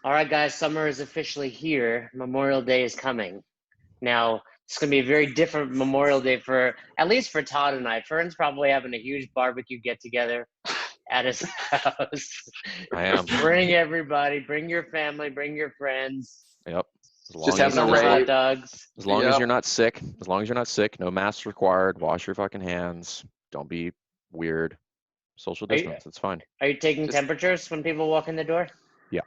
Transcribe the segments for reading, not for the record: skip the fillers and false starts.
All right, guys, summer is officially here. Memorial Day is coming. Now, it's going to be a very different Memorial Day at least for Todd and I. Fern's probably having a huge barbecue get-together at his house. I am. Bring everybody, bring your family, bring your friends. Yep. Just having a Some rave. hot dogs. As long as Yep. you're not sick, no masks required, wash your fucking hands, don't be weird, social distance, it's fine. Are you taking temperatures when people walk in the door? Yeah.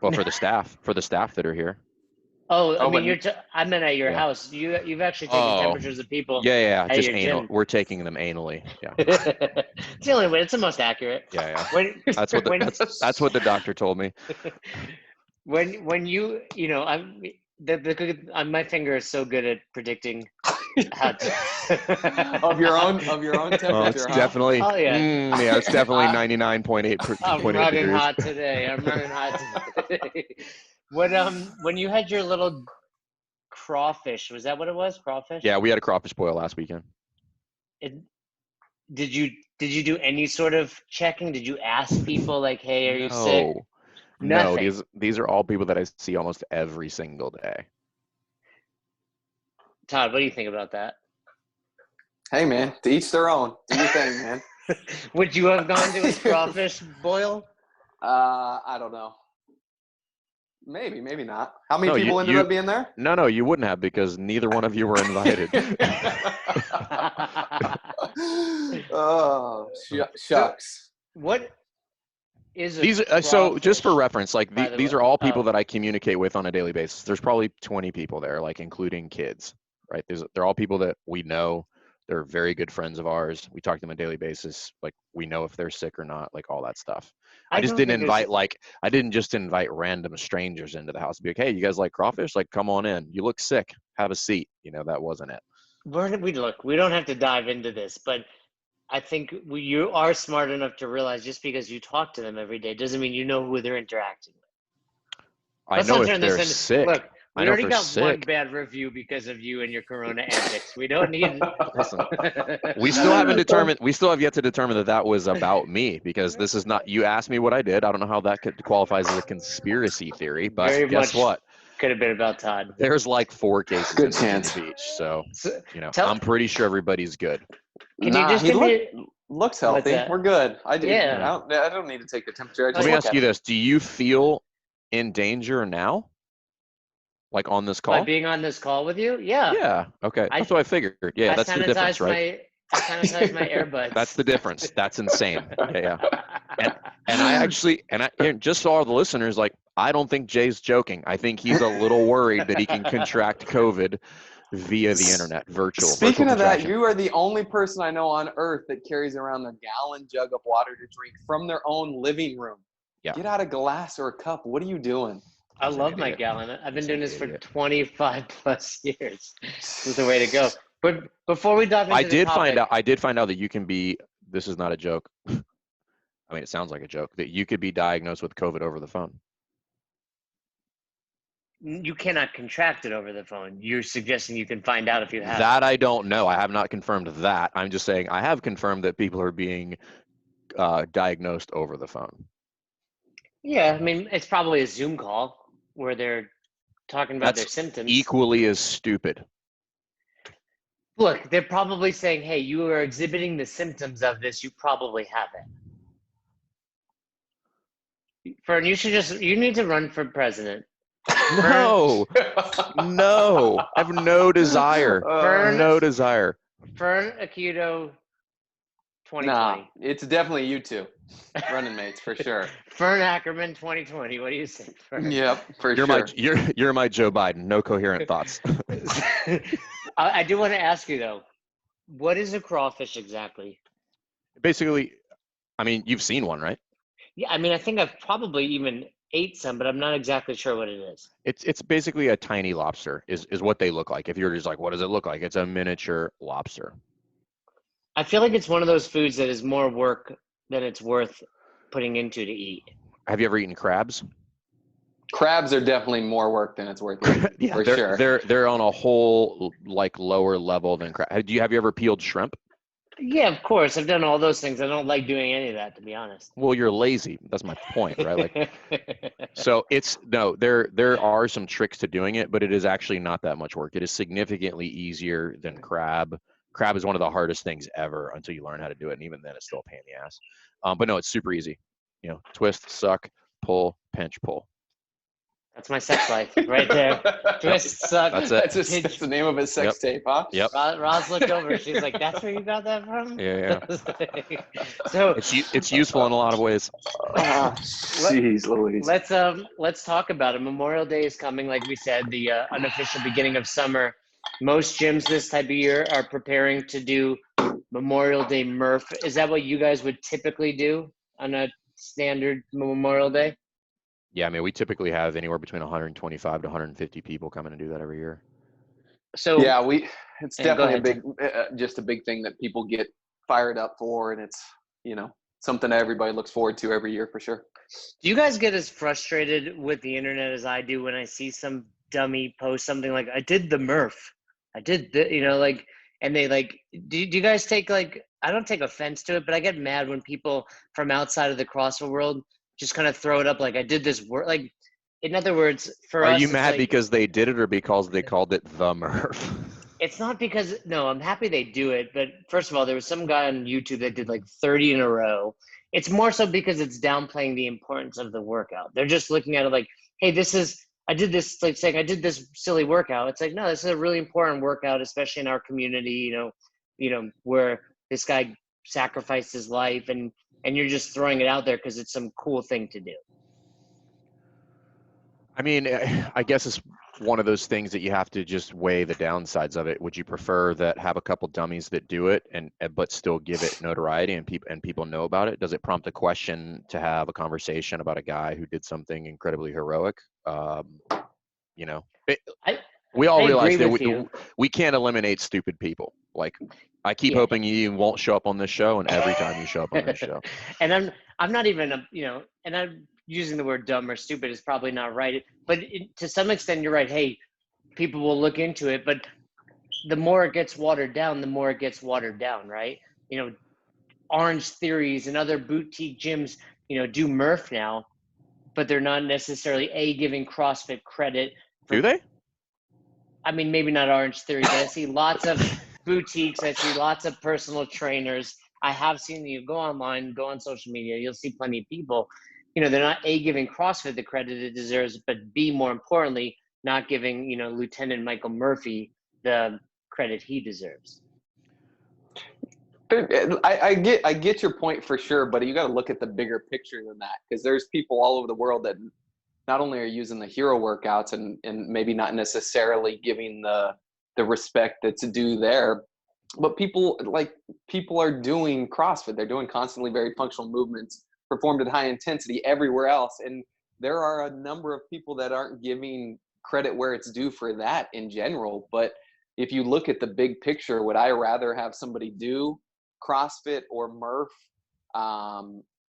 Well, for the staff that are here. Oh, I mean, I meant at your house. You've actually taken temperatures of people. Yeah, at just your anal. gym. We're taking them anally. Yeah. It's the only way. It's the most accurate. Yeah. That's That's what the doctor told me. When you know, my finger is so good at predicting how to of your own temperature. Oh, it's definitely. Oh yeah. Yeah, it's definitely 99.8. I'm running hot today. When you had your little crawfish, was that what it was? Crawfish? Yeah, we had a crawfish boil last weekend. Did you do any sort of checking? Did you ask people like, "Hey, are you sick?" Nothing. No, these are all people that I see almost every single day. Todd, what do you think about that? Hey man, to each their own. Do your thing, man. Would you have gone to a crawfish boil? I don't know. Maybe not. How many people ended up being there? No, you wouldn't have because neither one of you were invited. Oh, shucks. What is these? So just for reference, like these are all people that I communicate with on a daily basis. There's probably 20 people there, like including kids, right? They're all people that we know. They're very good friends of ours. We talk to them on a daily basis. Like we know if they're sick or not, like all that stuff. I didn't just invite random strangers into the house to be like, hey, you guys like crawfish? Like, come on in. You look sick. Have a seat. You know, that wasn't it. We don't have to dive into this, but I think you are smart enough to realize just because you talk to them every day doesn't mean you know who they're interacting with. I know if they're sick. Look, we already got one bad review because of you and your Corona antics. We don't need. Listen, we still have yet to determine that was about me because this is not. You asked me what I did. I don't know how that qualifies as a conspiracy theory, but guess what? Could have been about Todd. There's like 4 cases good in chance. the beach, so I'm pretty sure everybody's good. Can you just looks healthy. We're good. I do. Yeah. I don't need to take the temperature. Let me ask you this: do you feel in danger now? Like on this call? By being on this call with you? Yeah. Yeah. Okay. That's what I figured. Yeah, that's the difference, right? I sanitize my earbuds. That's the difference. That's insane. Yeah. And I actually, just so all the listeners, like, I don't think Jay's joking. I think he's a little worried that he can contract COVID via the internet, virtual. Speaking of that, you are the only person I know on earth that carries around a gallon jug of water to drink from their own living room. Yeah. Get out a glass or a cup. What are you doing? I love my gallon. I've been doing this for 25 plus years. This is the way to go. But before we dive into the topic, I did find out that you can be, this is not a joke. I mean, it sounds like a joke, that you could be diagnosed with COVID over the phone. You cannot contract it over the phone. You're suggesting you can find out if you have that. I don't know. I have not confirmed that. I'm just saying I have confirmed that people are being diagnosed over the phone. Yeah, I mean, it's probably a Zoom call where they're talking about their symptoms. Equally as stupid. Look, they're probably saying, hey, you are exhibiting the symptoms of this. You probably have it. Fern, you need to run for president. No, no, I have no desire. No desire. Fern Akuto 2020. Nah, it's definitely you two. Running mates for sure. Fern Ackerman 2020. What do you think, Fern? Yep, for sure. You're my Joe Biden. No coherent thoughts. I do want to ask you though, what is a crawfish exactly? Basically, I mean, you've seen one, right? Yeah, I mean, I think I've probably even ate some, but I'm not exactly sure what it is. It's basically a tiny lobster is what they look like. If you're just like, what does it look like? It's a miniature lobster. I feel like it's one of those foods that is more work than it's worth putting into to eat. Have you ever eaten crabs? Crabs are definitely more work than it's worth eating, for sure. They're on a whole like lower level than crab. Have you ever peeled shrimp? Yeah, of course. I've done all those things. I don't like doing any of that, to be honest. Well, you're lazy. That's my point, right? Like, so there are some tricks to doing it, but it is actually not that much work. It is significantly easier than crab. Crab is one of the hardest things ever until you learn how to do it, and even then, it's still a pain in the ass. But no, it's super easy. You know, twist, suck, pull, pinch, pull. That's my sex life right there. Twist, suck. That's it. That's the name of his sex tape, huh? Yep. Roz looked over. She's like, "That's where you got that from?" Yeah. So it's useful in a lot of ways. Jeez Louise. Let's talk about it. Memorial Day is coming, like we said, the unofficial beginning of summer. Most gyms this type of year are preparing to do Memorial Day Murph. Is that what you guys would typically do on a standard Memorial Day? Yeah, I mean, we typically have anywhere between 125 to 150 people coming to do that every year. So yeah, it's definitely ahead, just a big thing that people get fired up for, and it's, something that everybody looks forward to every year for sure. Do you guys get as frustrated with the internet as I do when I see some dummy post something like, "I did the Murph, I did the," and they do you guys take I don't take offense to it, but I get mad when people from outside of the CrossFit world just kind of throw it up like, "I did this work." Like, in other words, for us, are you mad because they did it or because they called it the Murph? It's not because, no, I'm happy they do it. But first of all, there was some guy on YouTube that did 30 in a row. It's more so because it's downplaying the importance of the workout. They're just looking at it like, "Hey, I did this, saying I did this silly workout." It's like, no, this is a really important workout, especially in our community, where this guy sacrificed his life, and you're just throwing it out there because it's some cool thing to do. I mean, I guess it's one of those things that you have to just weigh the downsides of it. Would you prefer that have a couple dummies that do it but still give it notoriety and people know about it? Does it prompt a question to have a conversation about a guy who did something incredibly heroic? We all realize that we can't eliminate stupid people. Like, I keep hoping you won't show up on this show, and every time you show up on this show. And I'm not even, and I'm using the word dumb or stupid is probably not right, but to some extent you're right. Hey, people will look into it, but the more it gets watered down, the more it gets watered down, right? Orange Theories and other boutique gyms, do Murph now, but they're not necessarily giving CrossFit credit. Do they? I mean, maybe not Orange Theory, but I see lots of boutiques. I see lots of personal trainers. I have seen you go online, go on social media. You'll see plenty of people. They're not giving CrossFit the credit it deserves, but B, more importantly, not giving Lieutenant Michael Murphy the credit he deserves. I get your point for sure, but you got to look at the bigger picture than that, because there's people all over the world that not only are using the hero workouts and maybe not necessarily giving the respect that's due there, but people are doing CrossFit. They're doing constantly very functional movements performed at high intensity everywhere else. And there are a number of people that aren't giving credit where it's due for that in general. But if you look at the big picture, would I rather have somebody do CrossFit or Murph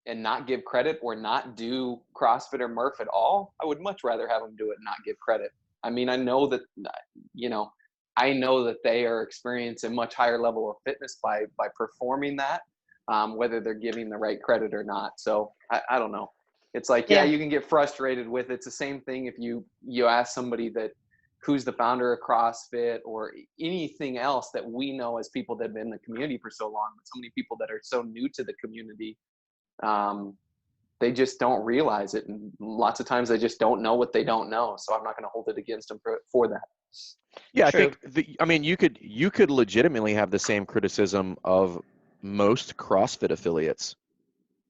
and not give credit, or not do CrossFit or Murph at all? I would much rather have them do it and not give credit. I mean, I know that they are experiencing a much higher level of fitness by performing that, whether they're giving the right credit or not. So I don't know. It's like, you can get frustrated with it. It's the same thing if you ask somebody who's the founder of CrossFit or anything else that we know as people that have been in the community for so long, but so many people that are so new to the community, they just don't realize it. And lots of times they just don't know what they don't know. So I'm not going to hold it against them for that. Yeah, true. I think you could legitimately have the same criticism of most CrossFit affiliates.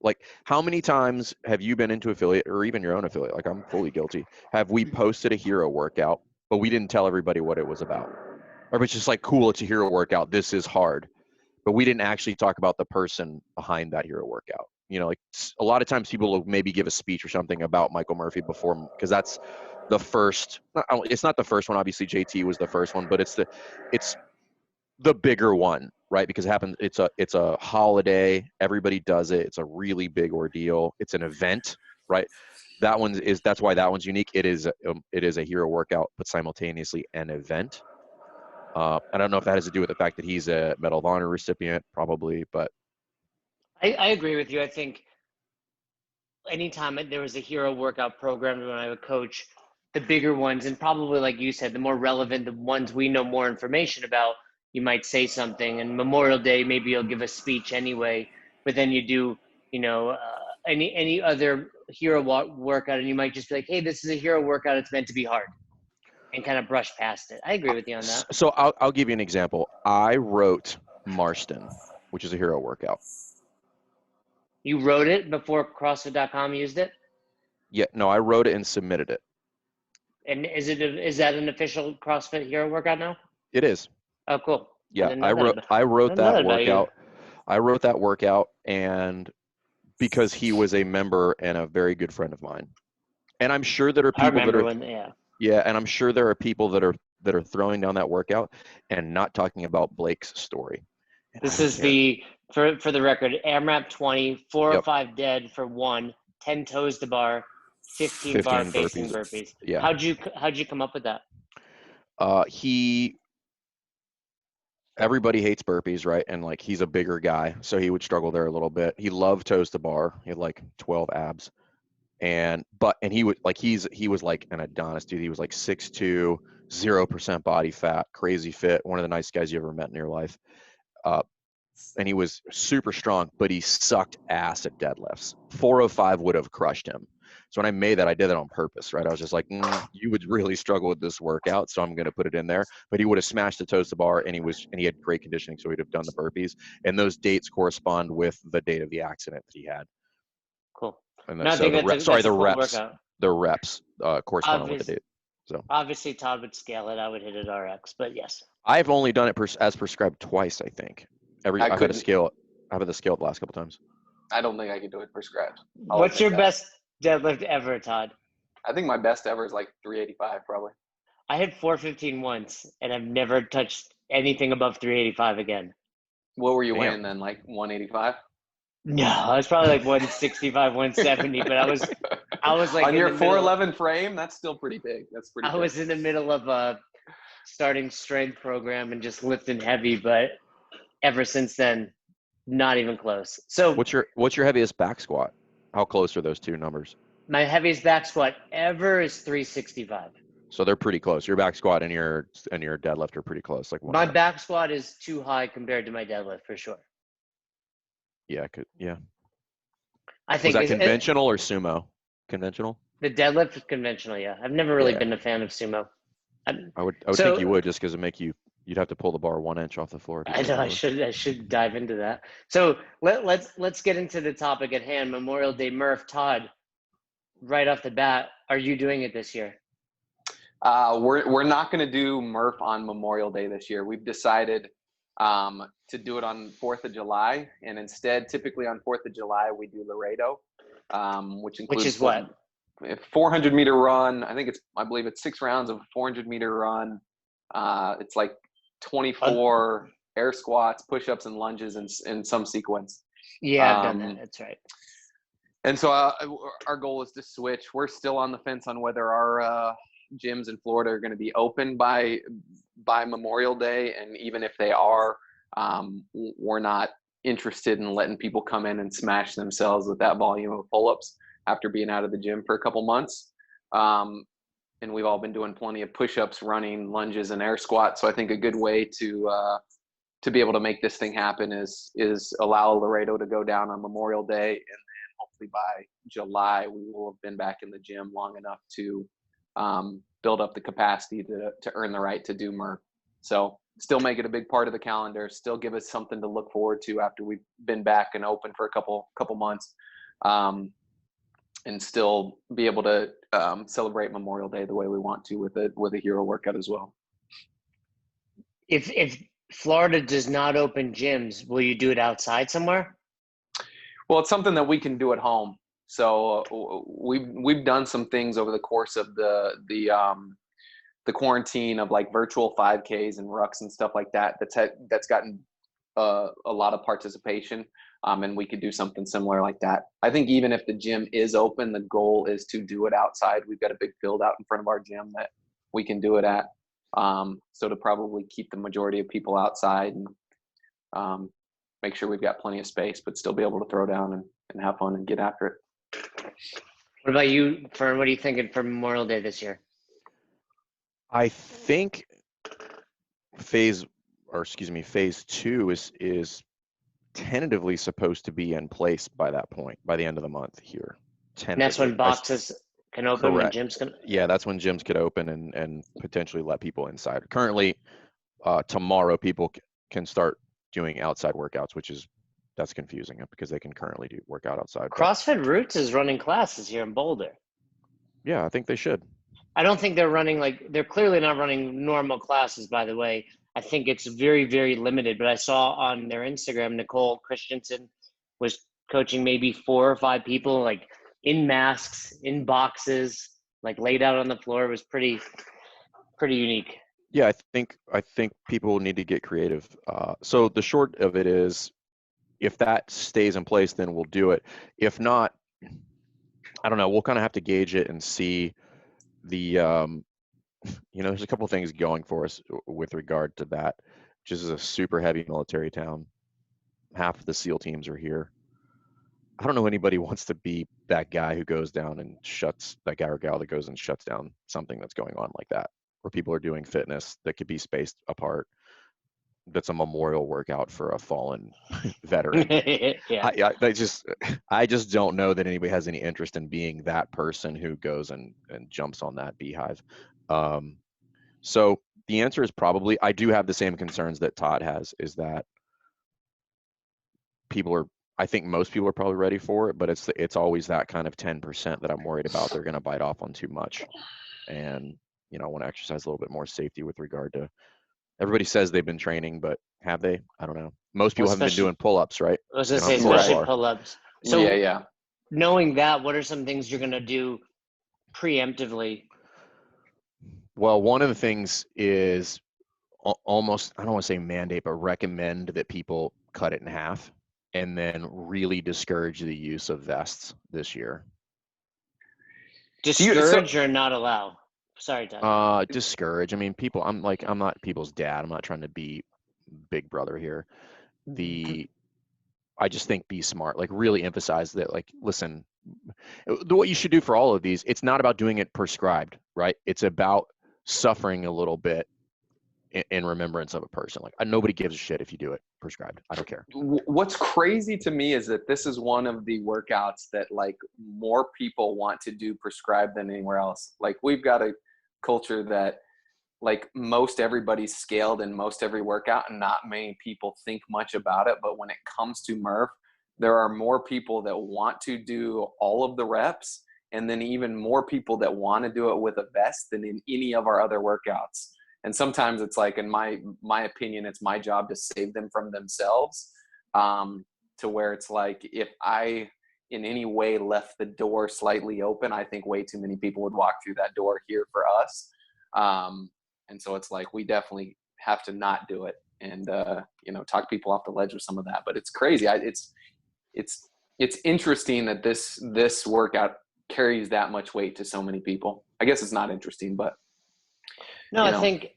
Like, how many times have you been into affiliate, or even your own affiliate? Like, I'm fully guilty. Have we posted a hero workout, but we didn't tell everybody what it was about? Or it's just like, cool, it's a hero workout, this is hard. But we didn't actually talk about the person behind that hero workout. Like, a lot of times people will maybe give a speech or something about Michael Murphy before, because that's the first. It's not the first one. Obviously, JT was the first one, but it's the bigger one, right? Because it happens. It's a holiday. Everybody does it. It's a really big ordeal. It's an event, right? That's why that one's unique. It is a hero workout, but simultaneously an event. I don't know if that has to do with the fact that he's a Medal of Honor recipient, probably, but I agree with you. I think anytime there was a hero workout program when I would coach, the bigger ones, and probably like you said, the more relevant, the ones we know more information about, you might say something. And Memorial Day, maybe you'll give a speech anyway, but then you do, any other hero workout, and you might just be like, hey, this is a hero workout. It's meant to be hard, and kind of brush past it. I agree with you on that. So I'll give you an example. I wrote Marston, which is a hero workout. You wrote it before CrossFit.com used it? Yeah, no, I wrote it and submitted it. And is that an official CrossFit hero workout now? It is. Oh, cool. Yeah, I wrote that workout. I wrote that workout, and because he was a member and a very good friend of mine, and I'm sure there are people and I'm sure there are people that are throwing down that workout and not talking about Blake's story. This is for the record, AMRAP 20, 4 or 5 dead for 1, 10 toes to bar, 15 bar facing burpees. Yeah. How'd you come up with that? Everybody hates burpees, right? And like, he's a bigger guy, so he would struggle there a little bit. He loved toes to bar. He had like 12 abs. And he was like an Adonis dude. He was like 6'2", 0% body fat, crazy fit, one of the nicest guys you ever met in your life. And he was super strong, but he sucked ass at deadlifts. 405 would have crushed him. So when I made that, I did it on purpose, right? I was just like, you would really struggle with this workout, so I'm going to put it in there. But he would have smashed the toes to bar, and he had great conditioning, so he'd have done the burpees. And those dates correspond with the date of the accident that he had. Cool. And the reps correspond with the date. So obviously Todd would scale it. I would hit it RX, but yes. I've only done it as prescribed twice, I think. I've had to scale it. I've had to scale it the last couple times. I don't think I could do it prescribed. What's your best deadlift ever, Todd? I think my best ever is like 385, probably. I hit 415 once, and I've never touched anything above 385 again. What were you weighing then? Like 185? No, I was probably like 165, 170, but I was like on your 411 frame. That's still pretty big. I was in the middle of a starting strength program and just lifting heavy, but ever since then, not even close. So what's your heaviest back squat? How close are those two numbers? My heaviest back squat ever is 365. So they're pretty close. Your back squat and your deadlift are pretty close. Like my back squat is too high compared to my deadlift for sure. Yeah, I think is that conventional or sumo? Conventional? The deadlift is conventional, yeah. I've never really been a fan of sumo. I would think you would, just because you'd have to pull the bar 1 inch off the floor. I know I should dive into that. So let's get into the topic at hand. Memorial Day, Murph. Todd, right off the bat, are you doing it this year? We're not going to do Murph on Memorial Day this year. We've decided to do it on 4th of July, and instead, typically on 4th of July, we do Laredo, which includes what? 400 meter run. I believe it's 6 rounds of a 400 meter run. It's like 24 air squats, push-ups, and lunges in some sequence. Yeah, I've done that. That's right. And so our goal is to switch. We're still on the fence on whether our gyms in Florida are going to be open by Memorial Day, and even if they are, we're not interested in letting people come in and smash themselves with that volume of pull-ups after being out of the gym for a couple months. And we've all been doing plenty of push-ups, running, lunges, and air squats. So I think a good way to be able to make this thing happen is allow Laredo to go down on Memorial Day, and then hopefully by July we will have been back in the gym long enough to build up the capacity to earn the right to do Murph. So still make it a big part of the calendar, still give us something to look forward to after we've been back and open for a couple months, and still be able to celebrate Memorial Day the way we want to with a hero workout as well. If Florida does not open gyms, will you do it outside somewhere? Well, it's something that we can do at home. So we've done some things over the course of the quarantine of like virtual 5Ks and rucks and stuff like that. That's gotten a lot of participation, and we could do something similar like that. I think even if the gym is open, the goal is to do it outside. We've got a big field out in front of our gym that we can do it at. So to probably keep the majority of people outside and make sure we've got plenty of space, but still be able to throw down and have fun and get after it. What about you, Fern? What are you thinking for Memorial Day this year? I think phase 2 is tentatively supposed to be in place by that point, by the end of the month here. And that's when boxes can open, correct. when gyms can. Yeah, that's when gyms could open and potentially let people inside. Currently, tomorrow people can start doing outside workouts, that's confusing because they can currently do workout outside. CrossFit Roots is running classes here in Boulder. Yeah, I think they should. I don't think they're running they're clearly not running normal classes, by the way. I think it's very, very limited, but I saw on their Instagram, Nicole Christensen was coaching maybe 4 or 5 people, like in masks, in boxes, like laid out on the floor. It was pretty unique. Yeah, I think people need to get creative. So the short of it is, if that stays in place, then we'll do it. If not, I don't know. We'll kind of have to gauge it and see the there's a couple of things going for us with regard to that. Just as a super heavy military town, half of the SEAL teams are here. I don't know anybody wants to be that guy who goes down and shuts that guy or gal that goes and shuts down something that's going on like that, where people are doing fitness that could be spaced apart. That's a memorial workout for a fallen veteran. Yeah. I just don't know that anybody has any interest in being that person who goes and jumps on that beehive. So the answer is probably, I do have the same concerns that Todd has, is that I think most people are probably ready for it, but it's always that kind of 10% that I'm worried about. They're going to bite off on too much. And, I want to exercise a little bit more safety with regard to, everybody says they've been training, but have they? I don't know. Most people haven't been doing pull-ups, right? I was going to say, especially pull-ups. So yeah. Knowing that, what are some things you're going to do preemptively? Well, one of the things is almost, I don't want to say mandate, but recommend that people cut it in half and then really discourage the use of vests this year. Discourage or not allow? Sorry, Todd. Discourage. I mean, I'm not people's dad. I'm not trying to be big brother here. I just think be smart, like really emphasize that, like, listen, what you should do for all of these, it's not about doing it prescribed, right? It's about suffering a little bit in remembrance of a person. Like, nobody gives a shit if you do it prescribed. I don't care. What's crazy to me is that this is one of the workouts that, like, more people want to do prescribed than anywhere else. Like, we've got a culture that, like, most everybody's scaled in most every workout and not many people think much about it. But when it comes to Murph, there are more people that want to do all of the reps, and then even more people that want to do it with a vest than in any of our other workouts. And sometimes it's like, in my opinion, it's my job to save them from themselves, to where it's like, if I in any way left the door slightly open, I think way too many people would walk through that door here for us. And so it's like, we definitely have to not do it and, talk people off the ledge with some of that. But it's crazy. It's interesting that this workout carries that much weight to so many people. I guess it's not interesting, but no, I think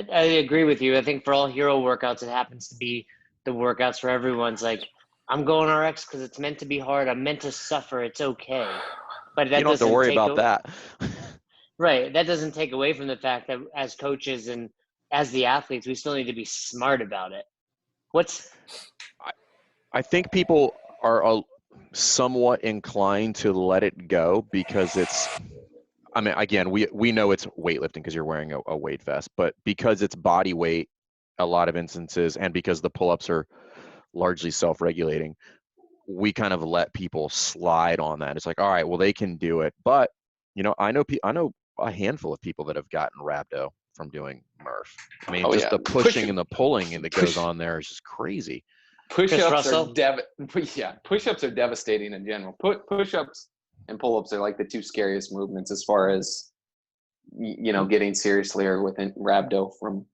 I agree with you. I think for all hero workouts, it happens to be the workouts for everyone's like, I'm going RX because it's meant to be hard. I'm meant to suffer. It's okay. But that you don't have to worry about that. Right. That doesn't take away from the fact that as coaches and as the athletes, we still need to be smart about it. I think people are somewhat inclined to let it go because again, we know it's weightlifting because you're wearing a weight vest, but because it's body weight, a lot of instances, and because the pull-ups are largely self-regulating, we kind of let people slide on that. It's like, all right, well, they can do it. But, I know a handful of people that have gotten rhabdo from doing Murph. I mean, the pushing and the pulling that goes on there is just crazy. Push-ups are devastating in general. Push-ups and pull-ups are like the two scariest movements as far as, getting seriously or within rhabdo from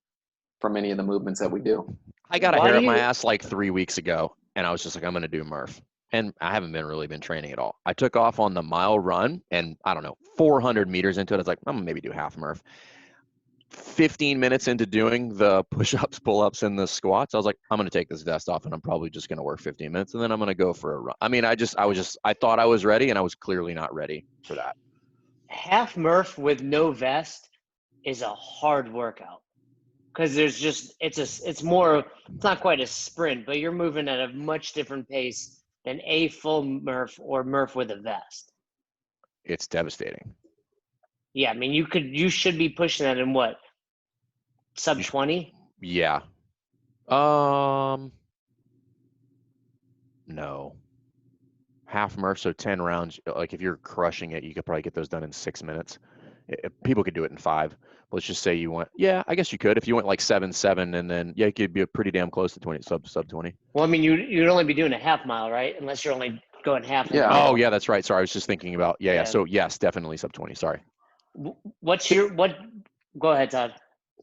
any of the movements that we do. I got a hair up my ass like 3 weeks ago, and I was just like, I'm going to do Murph. And I haven't really been training at all. I took off on the mile run, and I don't know, 400 meters into it, I was like, I'm going to maybe do half Murph. 15 minutes into doing the push-ups, pull-ups, and the squats, I was like, I'm going to take this vest off and I'm probably just going to work 15 minutes and then I'm going to go for a run. I mean, I thought I was ready and I was clearly not ready for that. Half Murph with no vest is a hard workout because it's not quite a sprint, but you're moving at a much different pace than a full Murph or Murph with a vest. It's devastating. Yeah, I mean, you should be pushing that in what? Sub 20? Yeah. No. Half Murph, so 10 rounds. Like if you're crushing it, you could probably get those done in 6 minutes. People could do it in 5. Let's just say you went, yeah, I guess you could. If you went like 7-7 and then, yeah, you could be pretty damn close to 20, sub 20. Well, I mean, you'd only be doing a half mile, right? Unless you're only going half. Yeah. Oh, yeah, that's right. Sorry, I was just thinking about, yeah. So yes, definitely sub 20. Sorry. Go ahead, Todd.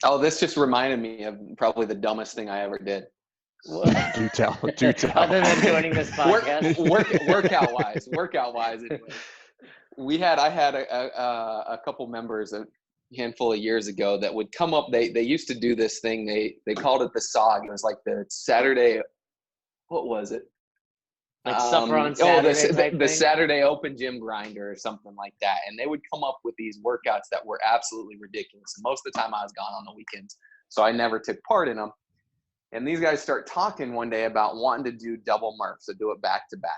Oh, this just reminded me of probably the dumbest thing I ever did. Do tell. Other than joining this podcast. Workout wise. I had a couple members a handful of years ago that would come up. They used to do this thing. They called it the SOG. It was like the Saturday. What was it? Like supper on Saturday. The Saturday Open Gym Grinder or something like that. And they would come up with these workouts that were absolutely ridiculous. And most of the time I was gone on the weekends, so I never took part in them. And these guys start talking one day about wanting to do double Murph, so do it back to back.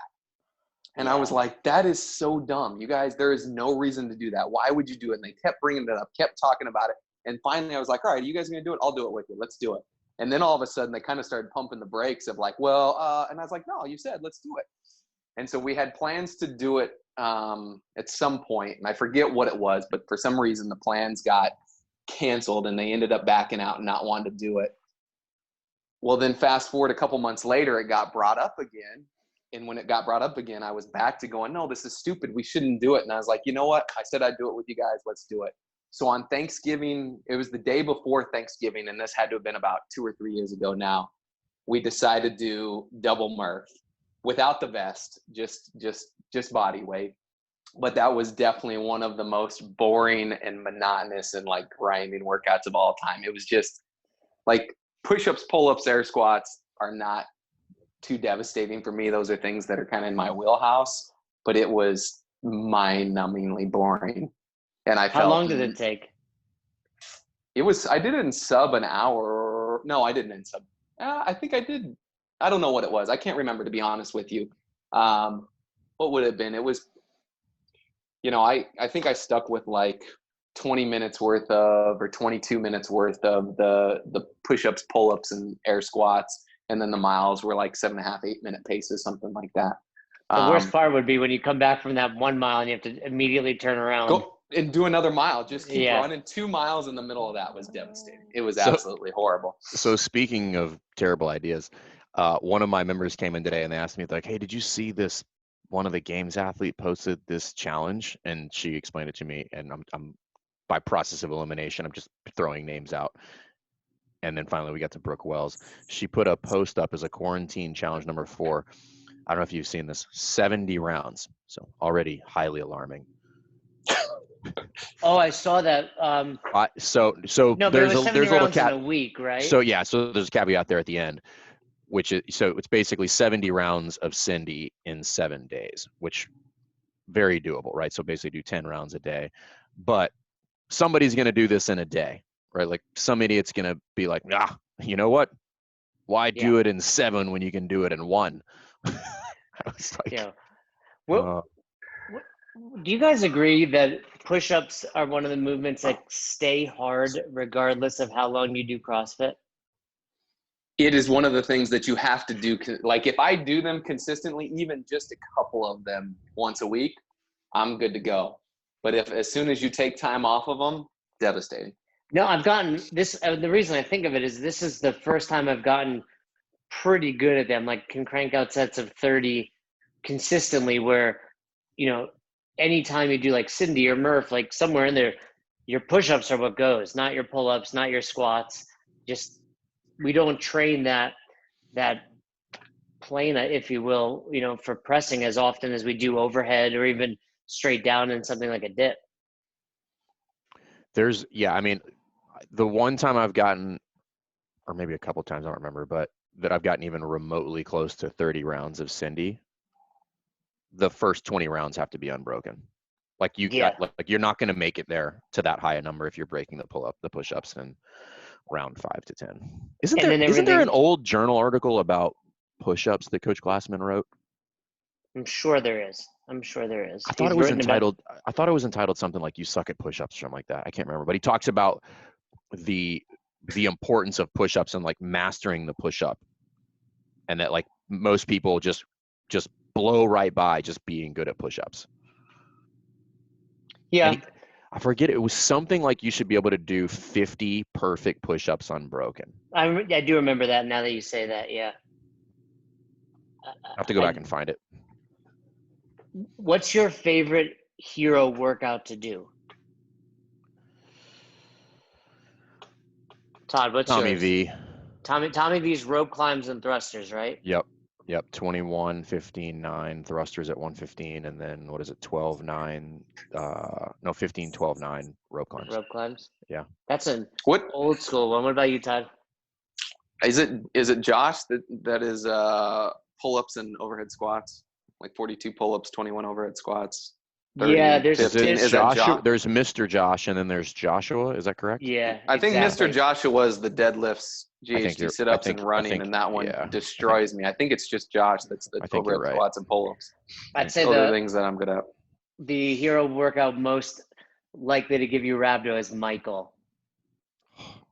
And I was like, that is so dumb. You guys, there is no reason to do that. Why would you do it? And they kept bringing it up, kept talking about it. And finally I was like, all right, are you guys going to do it? I'll do it with you. Let's do it. And then all of a sudden they kind of started pumping the brakes of like, and I was like, no, you said, let's do it. And so we had plans to do it at some point, and I forget what it was, but for some reason the plans got canceled and they ended up backing out and not wanting to do it. Well, then fast forward a couple months later, it got brought up again. And when it got brought up again, I was back to going, no, this is stupid. We shouldn't do it. And I was like, you know what? I said I'd do it with you guys. Let's do it. So on Thanksgiving, it was the day before Thanksgiving, and this had to have been about 2 or 3 years ago now, we decided to do double Murph without the vest, just body weight. But that was definitely one of the most boring and monotonous and like grinding workouts of all time. It was just like push-ups, pull-ups, air squats are not too devastating for me. Those are things that are kind of in my wheelhouse, but it was mind-numbingly boring. And How long did it take? I did it in sub an hour. No, I didn't in sub. I think I did. I don't know what it was. I can't remember, to be honest with you. What would it have been? It was, I think I stuck with like 20 minutes worth of, or 22 minutes worth of the push-ups, pull-ups, and air squats. And then the miles were like 7.5, 8 minute paces, something like that. The worst part would be when you come back from that 1 mile and you have to immediately turn around. Go and do another mile. Just keep running. 2 miles in the middle of that was devastating. It was absolutely horrible. So speaking of terrible ideas, one of my members came in today and they asked me like, hey, did you see this? One of the games athlete posted this challenge, and she explained it to me, and I'm by process of elimination, I'm just throwing names out. And then finally we got to Brooke Wells. She put a post up as a quarantine challenge number 4. I don't know if you've seen this, 70 rounds. So already highly alarming. Oh, I saw that. So No, there's but it was 70 rounds in a week, right? So yeah, so there's a caveat there at the end, which is, so it's basically 70 rounds of Cindy in 7 days, which very doable, right? So basically do 10 rounds a day, but somebody's going to do this in a day, right? Like some idiot's going to be like, you know what? Why do it in 7 when you can do it in 1? I was like, Well, do you guys agree that push-ups are one of the movements that stay hard regardless of how long you do CrossFit? It is one of the things that you have to do. Like if I do them consistently, even just a couple of them once a week, I'm good to go. But as soon as you take time off of them, devastating. No, I've gotten this. The reason I think of it is this is the first time I've gotten pretty good at them. Like can crank out sets of 30 consistently where, anytime you do like Cindy or Murph, like somewhere in there, your push-ups are what goes, not your pull-ups, not your squats. Just, we don't train that plana, if you will, for pressing as often as we do overhead or even straight down in something like a dip. The one time I've gotten, or maybe a couple times, I don't remember, but that I've gotten even remotely close to 30 rounds of Cindy, the first 20 rounds have to be unbroken. Like like you're not going to make it there to that high a number if you're breaking the push-ups in round 5 to 10. Isn't there an old journal article about push-ups that Coach Glassman wrote? I'm sure there is. I thought it was entitled something like "You Suck at Push-Ups" or something like that. I can't remember, but he talks about the importance of push-ups and like mastering the push-up, and that like most people just blow right by just being good at push-ups. Yeah. I forget, it was something like you should be able to do 50 perfect push-ups unbroken. I do remember that now that you say that. Yeah. I have to go back and find it. What's your favorite hero workout to do? Todd, what's Tommy yours? V. Tommy V's rope climbs and thrusters, right? Yep. 21, 15, 9 thrusters at 115, and then what is it? 12, 9. 15, 12, 9 rope climbs. Rope climbs. Yeah. That's an old school one. What about you, Todd? Is it Josh that is pull-ups and overhead squats, like 42 pull-ups, 21 overhead squats? 30, yeah, there's 15. Is Joshua? There's Mr. Josh, and then there's Joshua. Is that correct? Yeah, I think Mr. Joshua is the deadlifts, GHD sit-ups, and running, and that one destroys me. I think it's just Josh that's the overhead squats and pull-ups. I'd say the things that I'm good at. The hero workout most likely to give you rhabdo is Michael.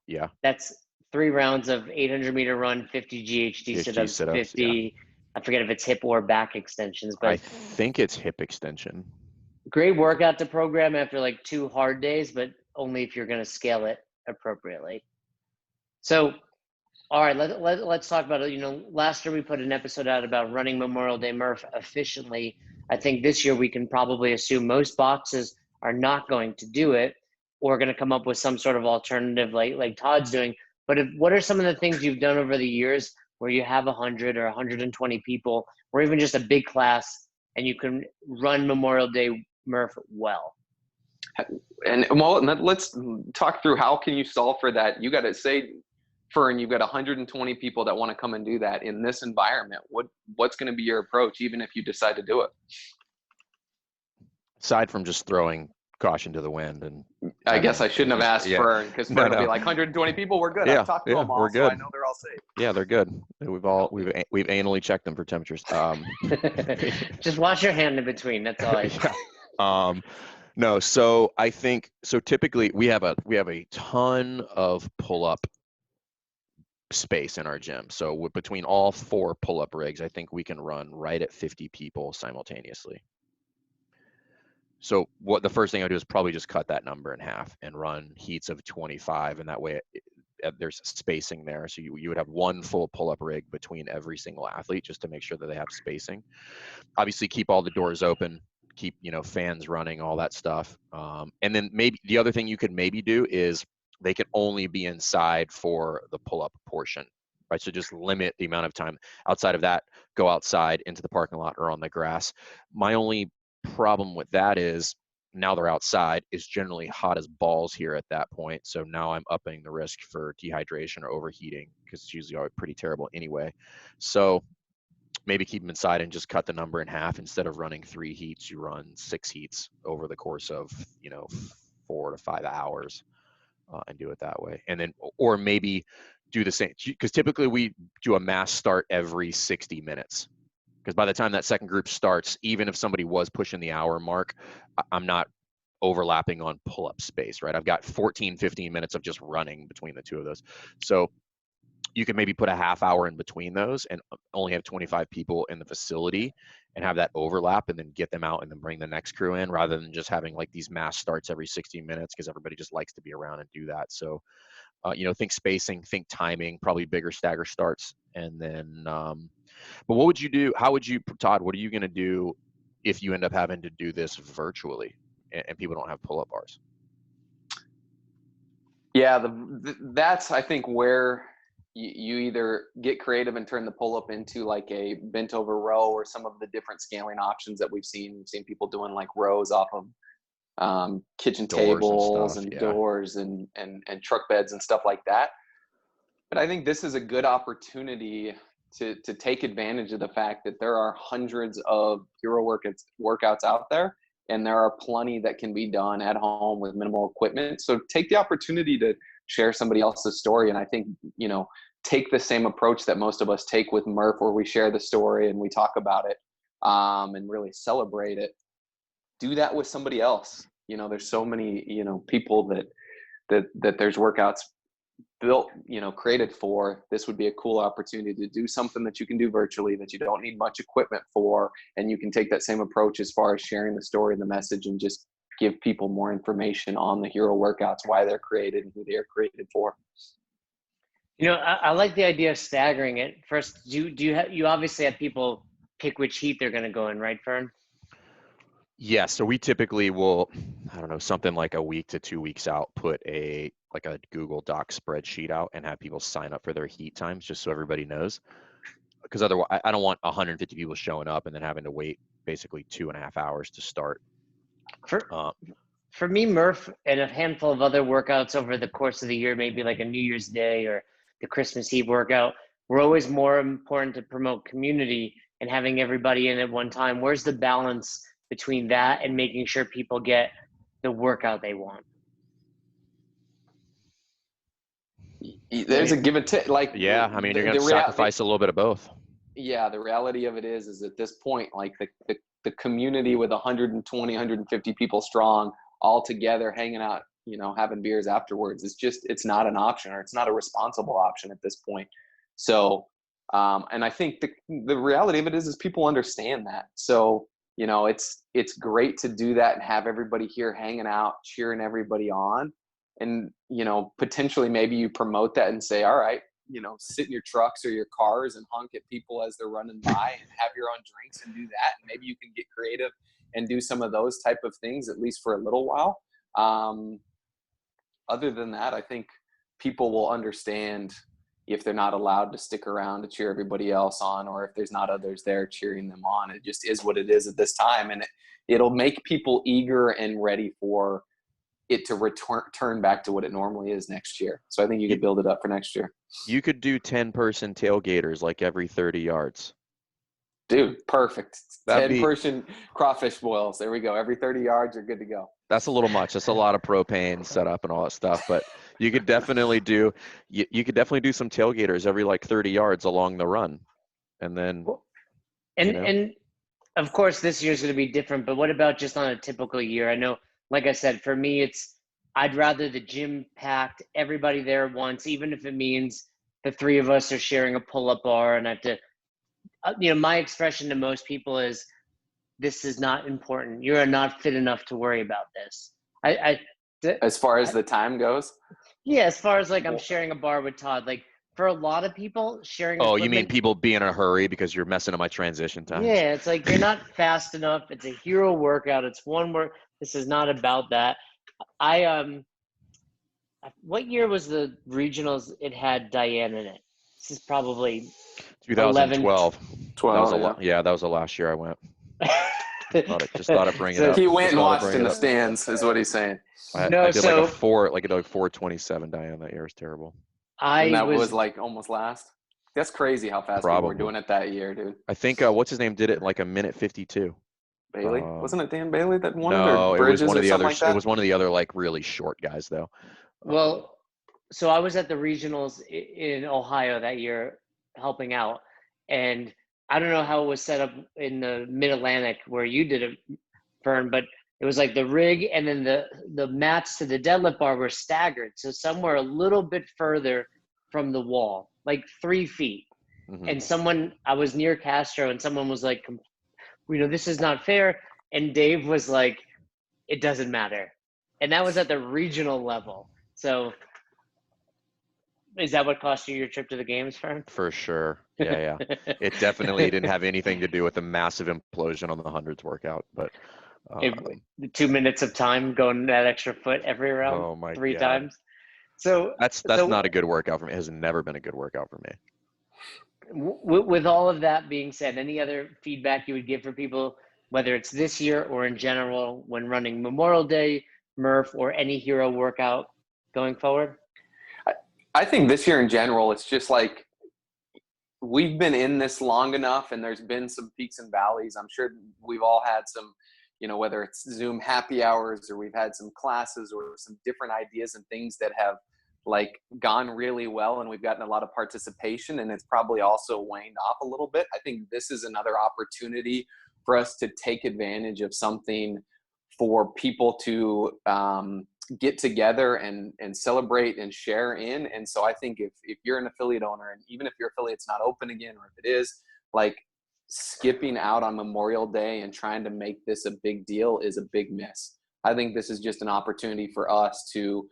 Yeah. That's 3 rounds of 800-meter run, 50 GHD sit-ups, 50. Yeah. I forget if it's hip or back extensions, but I think it's hip extension. Great workout to program after like 2 hard days, but only if you're going to scale it appropriately. So, all right, let's talk about it. Last year we put an episode out about running Memorial Day Murph efficiently. I think this year we can probably assume most boxes are not going to do it, or going to come up with some sort of alternative like Todd's doing. But what are some of the things you've done over the years where you have 100 or 120 people, or even just a big class, and you can run Memorial Day Murph well? And let's talk through how can you solve for that. You got to say, Fern, you've got 120 people that want to come and do that in this environment. What's going to be your approach, even if you decide to do it? Aside from just throwing caution to the wind, and I guess I shouldn't have asked Fern, because Fern will be like, 120 people, we're good. I've talked to them all, so I know they're all safe. Yeah, they're good. We've anally checked them for temperatures. Just wash your hand in between. That's all I say. No, so I think typically we have a ton of pull-up space in our gym. So between all 4 pull-up rigs, I think we can run right at 50 people simultaneously. So the first thing I do is probably just cut that number in half and run heats of 25, and that way there's spacing there. So you would have 1 full pull-up rig between every single athlete, just to make sure that they have spacing. Obviously, keep all the doors open, keep fans running, all that stuff. And then maybe the other thing you could maybe do is they can only be inside for the pull-up portion, right? So just limit the amount of time. Outside of that, go outside into the parking lot or on the grass. My only problem with that is now they're outside, it's generally hot as balls here at that point. So now I'm upping the risk for dehydration or overheating, because it's usually always pretty terrible anyway. So maybe keep them inside and just cut the number in half. Instead of running 3 heats, you run 6 heats over the course of 4 to 5 hours, and do it that way. And then, or maybe do the same, because typically we do a mass start every 60 minutes. Because by the time that second group starts, even if somebody was pushing the hour mark, I'm not overlapping on pull-up space, right? I've got 14, 15 minutes of just running between the 2 of those. So you can maybe put a half hour in between those and only have 25 people in the facility and have that overlap, and then get them out and then bring the next crew in, rather than just having like these mass starts every 60 minutes, because everybody just likes to be around and do that. So, think spacing, think timing, probably bigger stagger starts. And then, but what would you do? How would you, Todd, what are you going to do if you end up having to do this virtually and people don't have pull-up bars? Yeah, that's, I think, where you either get creative and turn the pull-up into like a bent over row, or some of the different scaling options that we've seen people doing, like rows off of kitchen Doors and tables stuff, and yeah. doors and truck beds and stuff like that. But I think this is a good opportunity to take advantage of the fact that there are hundreds of hero workouts out there, and there are plenty that can be done at home with minimal equipment. So take the opportunity to share somebody else's story. And I think, take the same approach that most of us take with Murph, where we share the story and we talk about it, and really celebrate it. Do that with somebody else. There's so many, people that there's workouts built, created for. This would be a cool opportunity to do something that you can do virtually, that you don't need much equipment for, and you can take that same approach as far as sharing the story and the message, and just give people more information on the hero workouts, why they're created and who they are created for. I like the idea of staggering it. First, you obviously have people pick which heat they're going to go in, right, Fern? Yeah, so we typically will, I don't know, something like a week to 2 weeks out, put a Google Doc spreadsheet out and have people sign up for their heat times, just so everybody knows. Because otherwise, I don't want 150 people showing up and then having to wait basically 2.5 hours to start. For me, Murph, and a handful of other workouts over the course of the year, maybe like a New Year's Day or the Christmas Eve workout, we're always more important to promote community and having everybody in at one time. Where's the balance between that and making sure people get the workout they want? There's a give and take. Yeah, I mean, you're going to sacrifice a little bit of both. Yeah, the reality of it is at this point, like the community with 120, 150 people strong, all together, hanging out, having beers afterwards, it's not an option, or it's not a responsible option at this point. So, and I think the reality of it is people understand that. So, it's great to do that and have everybody here hanging out, cheering everybody on. And, potentially maybe you promote that and say, all right, sit in your trucks or your cars and honk at people as they're running by and have your own drinks and do that. And maybe you can get creative and do some of those type of things, at least for a little while. Other than that, I think people will understand if they're not allowed to stick around to cheer everybody else on, or if there's not others there cheering them on. It just is what it is at this time. And it'll make people eager and ready for it to return back to what it normally is next year. So I think you could build it up for next year. You could do 10-person tailgaters like every 30 yards. Dude, perfect. 10-person crawfish boils. There we go. Every 30 yards, you're good to go. That's a little much. That's a lot of propane set up and all that stuff. But you could definitely do some tailgaters every 30 yards along the run. And then and of course this year's going to be different, but what about just on a typical year? I know, like I said, for me, I'd rather the gym packed, everybody there once, even if it means the three of us are sharing a pull-up bar and I have to, my expression to most people is, this is not important. You are not fit enough to worry about this. As far as the time goes? Yeah, as far as I'm sharing a bar with Todd, for a lot of people, sharing equipment, you mean people be in a hurry because you're messing up my transition time? Yeah, it's you're not fast enough. It's a hero workout. It's one work. This is not about that. What year was the regionals? It had Diane in it. This is probably 2012. 12. That was the last year I went. Just thought I'd bring it up. He went and watched in the stands, is what he's saying. I did a 4:27 Diane that year. It was terrible. And that was almost last. That's crazy how fast people were doing it that year, dude. I think what's his name did it in 1:52. Bailey? Wasn't it Dan Bailey that won it? No, or it was one of the other. Like that? It was one of the other really short guys though. Well, so I was at the regionals in Ohio that year helping out, and I don't know how it was set up in the Mid-Atlantic where you did it, Fern, but it was the rig and then the mats to the deadlift bar were staggered. So some were a little bit further from the wall, 3 feet. Mm-hmm. And I was near Castro and someone was this is not fair. And Dave was it doesn't matter. And that was at the regional level. So is that what cost you your trip to the games, Fern? For sure. Yeah. It definitely didn't have anything to do with the massive implosion on the hundreds workout, but 2 minutes of time going that extra foot every round. Oh my 3 God. times. So that's not a good workout for me. It has never been a good workout for me. With all of that being said, any other feedback you would give for people whether it's this year or in general when running Memorial Day, Murph, or any hero workout going forward? I think this year in general, it's just like we've been in this long enough, and there's been some peaks and valleys. I'm sure we've all had some, whether it's Zoom happy hours, or we've had some classes or some different ideas and things that have like gone really well, and we've gotten a lot of participation, and it's probably also waned off a little bit. I think this is another opportunity for us to take advantage of something for people to get together and celebrate and share in. And so I think if you're an affiliate owner, and even if your affiliate's not open again, or if it is, like, skipping out on Memorial Day and trying to make this a big deal is a big miss. I think this is just an opportunity for us to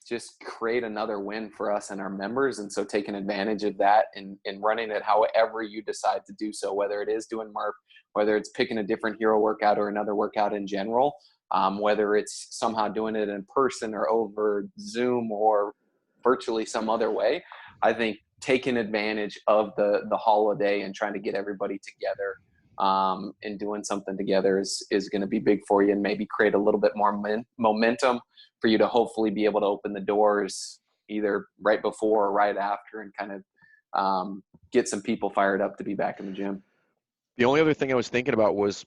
just create another win for us and our members. And so taking advantage of that and running it however you decide to do so, whether it is doing Murph, whether it's picking a different hero workout or another workout in general, whether it's somehow doing it in person or over Zoom or virtually some other way. I think taking advantage of the holiday and trying to get everybody together and doing something together is going to be big for you, and maybe create a little bit more momentum for you to hopefully be able to open the doors either right before or right after, and kind of get some people fired up to be back in the gym. The only other thing I was thinking about was,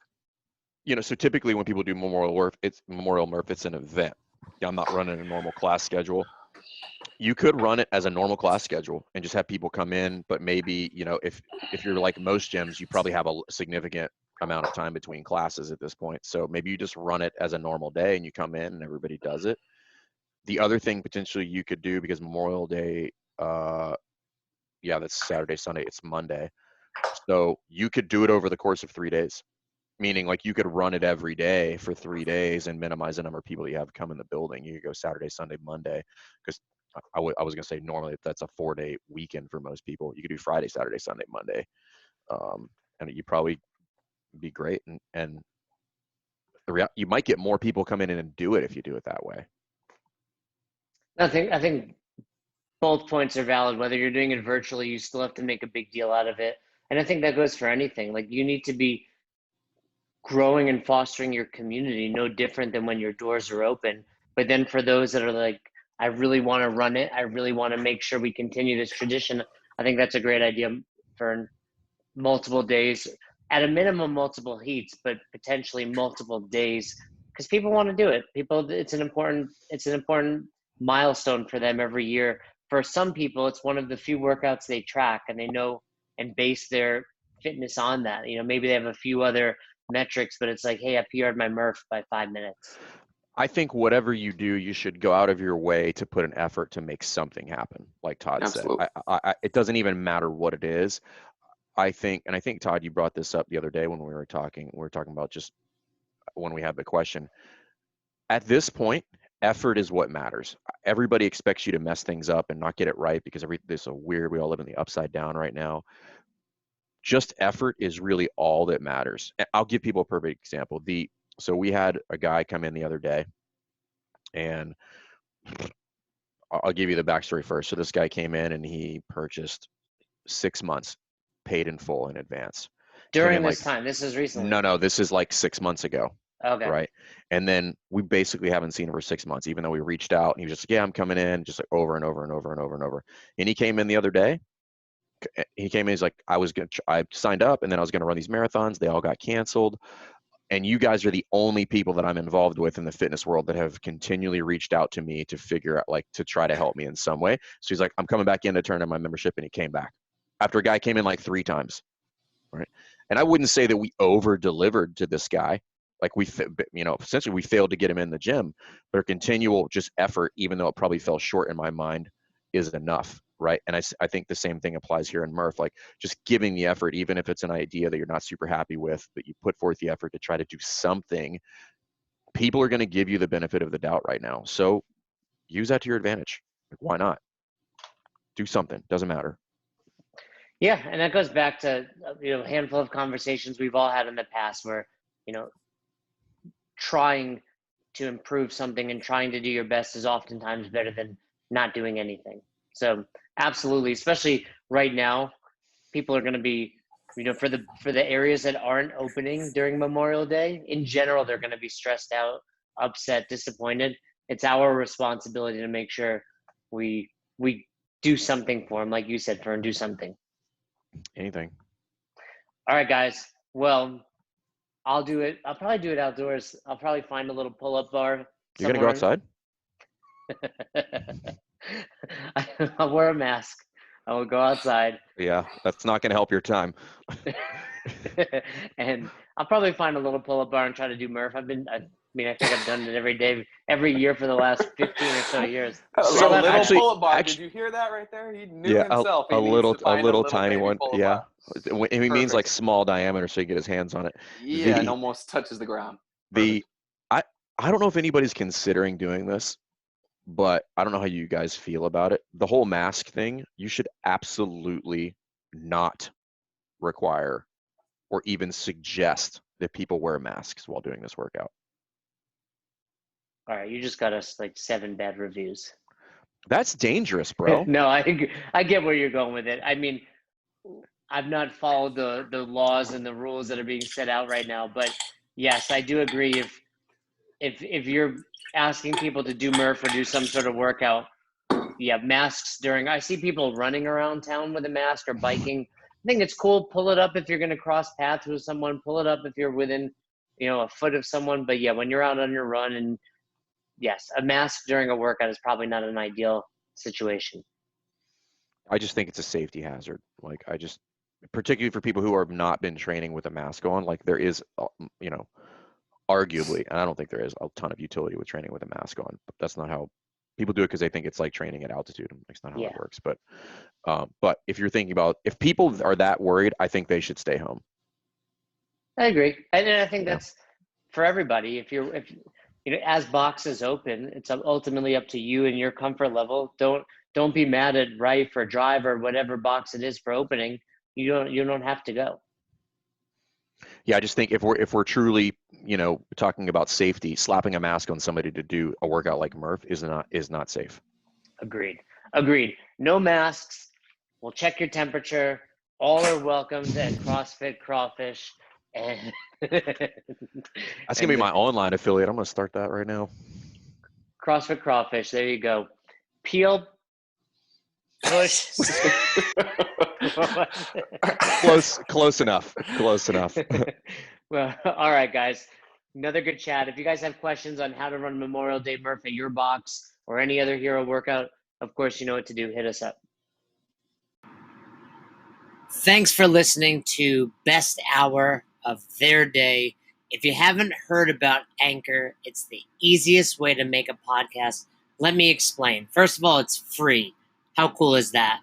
so typically when people do Memorial Murph, it's an event. I'm not running a normal class schedule. You could run it as a normal class schedule and just have people come in, but maybe, if you're like most gyms, you probably have a significant amount of time between classes at this point. So maybe you just run it as a normal day and you come in and everybody does it. The other thing potentially you could do, because Memorial Day, that's Saturday, Sunday, it's Monday. So you could do it over the course of 3 days, meaning like you could run it every day for 3 days and minimize the number of people you have come in the building. You could go Saturday, Sunday, Monday, because I was going to say normally that's a 4-day weekend for most people. You could do Friday, Saturday, Sunday, Monday. And you probably be great. And you might get more people come in and do it if you do it that way. I think both points are valid. Whether you're doing it virtually, you still have to make a big deal out of it. And I think that goes for anything. Like, you need to be growing and fostering your community, no different than when your doors are open. But then for those that are like, I really want to run it, I really want to make sure we continue this tradition, I think that's a great idea for multiple days, at a minimum multiple heats, but potentially multiple days, because people want to do it. It's an important milestone for them every year. For some people, it's one of the few workouts they track and they know and base their fitness on that. Maybe they have a few other metrics, but it's like, hey, I PR'd my Murph by 5 minutes. I think whatever you do, you should go out of your way to put an effort to make something happen. Like Todd Absolutely. said, it doesn't even matter what it is. I think Todd, you brought this up the other day when we were talking about just when we had the question. At this point, effort is what matters. Everybody expects you to mess things up and not get it right because this is so weird. We all live in the upside down right now. Just effort is really all that matters. I'll give people a perfect example. So we had a guy come in the other day, and I'll give you the backstory first. So this guy came in and he purchased 6 months, paid in full in advance. During this time, this is recently. No, this is like 6 months ago. Okay. Right. And then we basically haven't seen him for 6 months, even though we reached out and he was just like, yeah, I'm coming in, just like over and over and over and over and over. And he came in the other day. He came in, he's like, I signed up and then I was going to run these marathons. They all got canceled. And you guys are the only people that I'm involved with in the fitness world that have continually reached out to me to figure out, like, to try to help me in some way. So he's like, I'm coming back in to turn in my membership. And he came back after a guy came in like 3 times. Right. And I wouldn't say that we over delivered to this guy. Like essentially we failed to get him in the gym, but our continual just effort, even though it probably fell short in my mind, is enough. Right. And I think the same thing applies here in Murph, like just giving the effort, even if it's an idea that you're not super happy with, but you put forth the effort to try to do something. People are going to give you the benefit of the doubt right now. So use that to your advantage. Like, why not? Do something. Doesn't matter. Yeah. And that goes back to, a handful of conversations we've all had in the past where, trying to improve something and trying to do your best is oftentimes better than not doing anything. So absolutely, especially right now, people are going to be For the areas that aren't opening during Memorial Day, in general, they're going to be stressed out, upset, disappointed. It's our responsibility to make sure we do something for them, like you said, Fern, do something. Anything. All right, guys. Well, I'll do it. I'll probably do it outdoors. I'll probably find a little pull-up bar. You're gonna go outside? I'll wear a mask. I will go outside. Yeah, that's not gonna help your time. And I'll probably find a little pull-up bar and try to do Murph. I think I've done it every day, every year for the last 15 or so years. So little actually, pull-up bar. Did you hear that right there? He knew himself. A little tiny one. Yeah, he means like Perfect. small diameter, so he can get his hands on it. Yeah, and almost touches the ground. I don't know if anybody's considering doing this, but I don't know how you guys feel about it. The whole mask thing, you should absolutely not require or even suggest that people wear masks while doing this workout. All right, you just got us like 7 bad reviews. That's dangerous, bro. No, I get where you're going with it. I mean, I've not followed the laws and the rules that are being set out right now, but yes, I do agree. If you're asking people to do Murph or do some sort of workout, yeah, masks during. I see people running around town with a mask or biking. I think it's cool. Pull it up if you're going to cross paths with someone. Pull it up if you're within, a foot of someone. But yeah, when you're out on your run, and yes, a mask during a workout is probably not an ideal situation. I just think it's a safety hazard. Like particularly for people who have not been training with a mask on, like there is, arguably, and I don't think there is a ton of utility with training with a mask on, but that's not how people do it, because they think it's like training at altitude. That's not how it works. But if you're thinking about, if people are that worried, I think they should stay home. I agree. And I think that's for everybody. If as boxes open, it's ultimately up to you and your comfort level. Don't be mad at Rife or Drive or whatever box it is for opening. You don't have to go. Yeah, I just think if we're truly, talking about safety, slapping a mask on somebody to do a workout like Murph is not safe. Agreed. No masks. We'll check your temperature. All are welcomed at CrossFit Crawfish. And that's gonna be my online affiliate. I'm gonna start that right now. CrossFit Crawfish. There you go. Peel, push. Close enough. Well, all right, guys. Another good chat. If you guys have questions on how to run Memorial Day Murph at your box or any other hero workout, of course, you know what to do. Hit us up. Thanks for listening to Best Hour of Their Day. If you haven't heard about Anchor, it's the easiest way to make a podcast. Let me explain. First of all, it's free. How cool is that?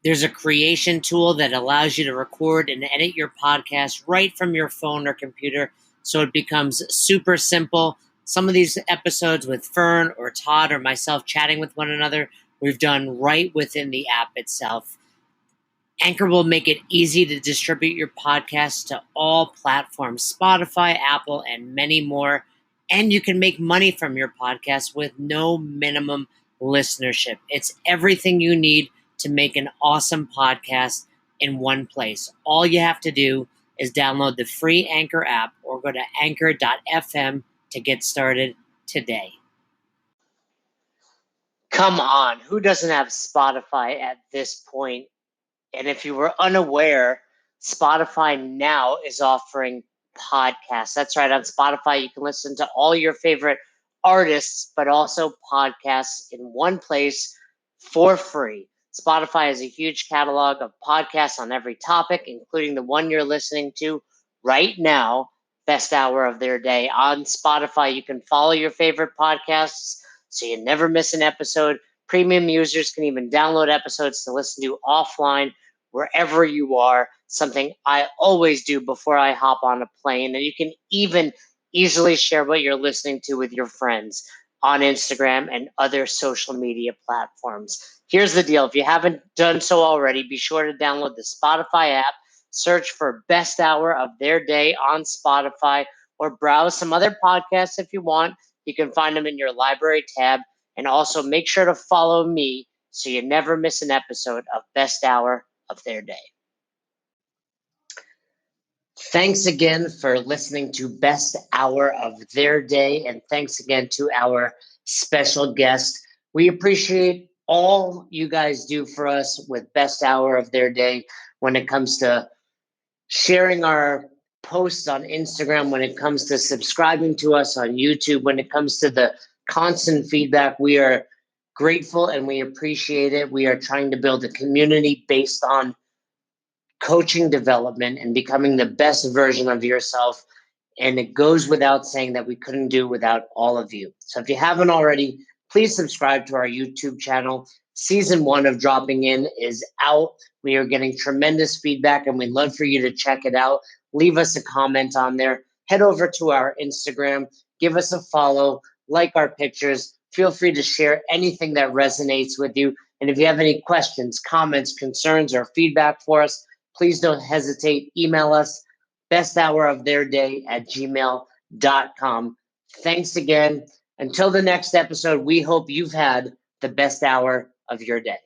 There's a creation tool that allows you to record and edit your podcast right from your phone or computer, so it becomes super simple. Some of these episodes with Fern or Todd or myself chatting with one another, we've done right within the app itself. Anchor will make it easy to distribute your podcast to all platforms, Spotify, Apple, and many more. And you can make money from your podcast with no minimum listenership. It's everything you need to make an awesome podcast in one place. All you have to do is download the free Anchor app or go to anchor.fm to get started today. Come on, who doesn't have Spotify at this point? And if you were unaware, Spotify now is offering podcasts. That's right. On Spotify, you can listen to all your favorite artists, but also podcasts in one place for free. Spotify has a huge catalog of podcasts on every topic, including the one you're listening to right now, Best Hour of Their Day. On Spotify, you can follow your favorite podcasts so you never miss an episode. Premium users can even download episodes to listen to offline wherever you are, something I always do before I hop on a plane. And you can even easily share what you're listening to with your friends on Instagram and other social media platforms. Here's the deal. If you haven't done so already, be sure to download the Spotify app, search for Best Hour of Their Day on Spotify, or browse some other podcasts if you want. You can find them in your library tab. And also make sure to follow me so you never miss an episode of Best Hour of Their Day. Thanks again for listening to Best Hour of Their Day. And thanks again to our special guest. We appreciate all you guys do for us with Best Hour of Their Day when it comes to sharing our posts on Instagram, when it comes to subscribing to us on YouTube, when it comes to the constant feedback. We are grateful and we appreciate it. We are trying to build a community based on coaching development and becoming the best version of yourself. And it goes without saying that we couldn't do without all of you. So if you haven't already, please subscribe to our YouTube channel. Season 1 of Dropping In is out. We are getting tremendous feedback and we'd love for you to check it out. Leave us a comment on there. Head over to our Instagram. Give us a follow. Like our pictures. Feel free to share anything that resonates with you. And if you have any questions, comments, concerns, or feedback for us, please don't hesitate. Email us besthouroftheirday@gmail.com. Thanks again. Until the next episode, we hope you've had the best hour of your day.